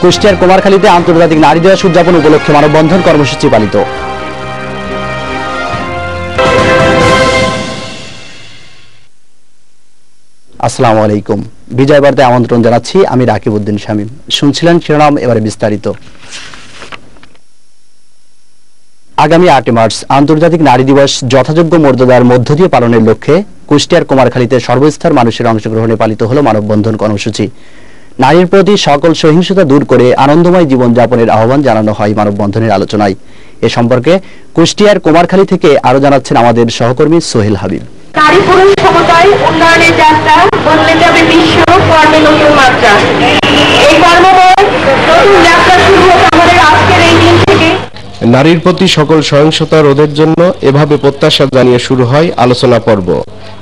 কুষ্টিয়ার কুমারখালীতে আন্তর্জাতিক নারী দিবস উদযাপন উপলক্ষে মানববন্ধন কর্মসূচি পালিত। আসসালামু আলাইকুম। বিজয় বার্তায় আমন্ত্রণ জানাচ্ছি, আমি রাকিব উদ্দিন শামীম। শুনছিলেন শিরোনাম, এবারে বিস্তারিত। আগামী 8 মার্চ আন্তর্জাতিক নারী দিবস যথাযোগ্য মর্যাদার মধ্য দিয়ে পালনের লক্ষ্যে কুষ্টিয়ার কুমারখালীতে সর্বস্তর মানুষের অংশগ্রহণে পালিত হল মানববন্ধন কর্মসূচি। নারীর প্রতি সকল সহিংসতা দূর করে আনন্দময় জীবনযাপনের আহ্বান জানানো হয় মানববন্ধনের আলোচনায়। এ সম্পর্কে কুষ্টিয়ার কুমারখালী থেকে আরো জানাচ্ছেন আমাদের সহকর্মী সোহেল হাবিব। নারী পুরুষ সমতায় উন্নয়নের যাত্রা বদলে যাবে বিশ্ব কর্মে নতুন মাত্রা। এই কর্মময় নতুন যাত্রা শুরু হচ্ছে আমাদের আজকের এই দিন থেকে। নারীর প্রতি সকল সহিংসতা রোধের জন্য এভাবে প্রত্যাশা জানিয়ে শুরু হয় আলোচনা পর্ব।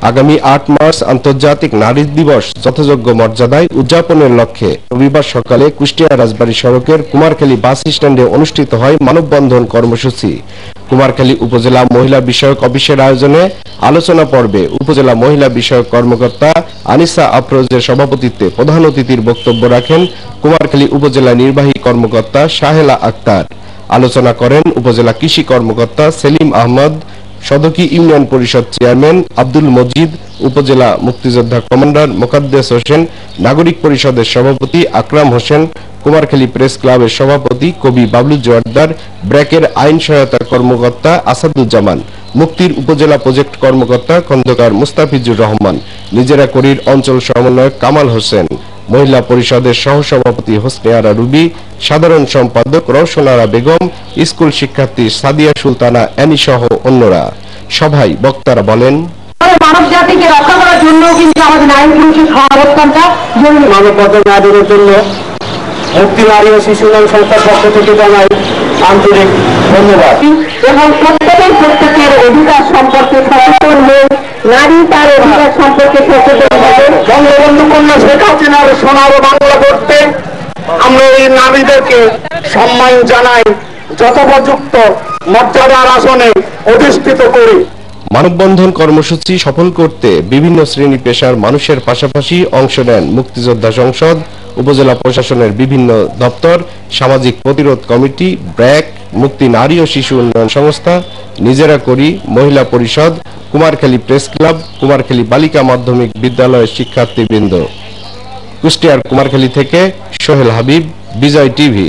আগামী 8 মার্চ আন্তর্জাতিক নারী দিবস যথাযোগ্য মর্যাদায় উদযাপনের লক্ষ্যে রবিবার সকালে কুষ্টিয়া রাজবাড়ী সড়কের কুমারখালী বাস স্ট্যান্ডে অনুষ্ঠিত হয় মানববন্ধন কর্মসূচি। কুমারখালী উপজেলা মহিলা বিষয়ক অফিসের আয়োজনে আলোচনা পর্বে উপজেলা মহিলা বিষয়ক কর্মকর্তা আনিসা আফরোজের সভাপতিত্বে প্রধান অতিথির বক্তব্য রাখেন কুমারখালী উপজেলা নির্বাহী কর্মকর্তা শাহেলা আক্তার। আলোচনা করেন উপজেলা কৃষি কর্মকর্তা সেলিম আহমদ, সদকি ইউনিয়ন পরিষদ চেয়ারম্যান আব্দুল মজিদ, উপজেলা মুক্তিযোদ্ধা কমান্ডার মোকাদ্দেস হোসেন, নাগরিক পরিষদের সভাপতি আকরাম হোসেন, কুমারখালী প্রেস ক্লাবের সভাপতি কবি বাবলু জোয়ারদার, ব্র্যাকের আইন সহায়তা কর্মকর্তা আসাদুজ্জামান, মুক্তির উপজেলা প্রজেক্ট কর্মকর্তা খন্দকার মুস্তাফিজুর রহমান, নিজেরা করির অঞ্চল সমন্বয়ক কামাল হোসেন, মহিলা পরিষদের সহসভাপতি হোসনে আরা রুবি, সাধারণ সম্পাদক রওশনারা বেগম, স্কুল শিক্ষার্থী সাদিয়া সুলতানা অ্যানি সহ অন্যরা। সভায় বক্তারা বলেন, মানব জাতিকে রক্ষা করার জন্য কিন্তু আমাদের নারী পুরুষের সহাবস্থানটা জরুরি। মানববন্ধনের জন্য মুক্তি নারী ও শিশু উন্নয়ন সংস্থার পক্ষ থেকে জানাই আন্তরিক ধন্যবাদ এবং প্রত্যেকের অধিকার সম্পর্কে সচেতন হয়ে নারী তার অধিকার সম্পর্কে সচেতন হবে। বঙ্গবন্ধু কন্যা শেখ হাসিনার সোনার বাংলা করতে আমরা এই নারীদেরকে সম্মান জানাই, যথোপযুক্ত মর্যাদার আসনে অধিষ্ঠিত করি। মানববন্ধন কর্মসূচি সফল করতে বিভিন্ন শ্রেণী পেশার মানুষের পাশাপাশি অংশ নেন মুক্তিযোদ্ধা সংসদ, উপজেলা প্রশাসনের বিভিন্ন দপ্তর, সামাজিক প্রতিরোধ কমিটি, ব্র্যাক, মুক্তি নারী ও শিশু উন্নয়ন সংস্থা, নিজেরা করি, মহিলা পরিষদ, কুমারখালী প্রেস ক্লাব, কুমারখালী বালিকা মাধ্যমিক বিদ্যালয়ের শিক্ষার্থীবৃন্দ। কুষ্টিয়ার কুমারখালী থেকে সোহেল হাবিব, বিজয় টিভি।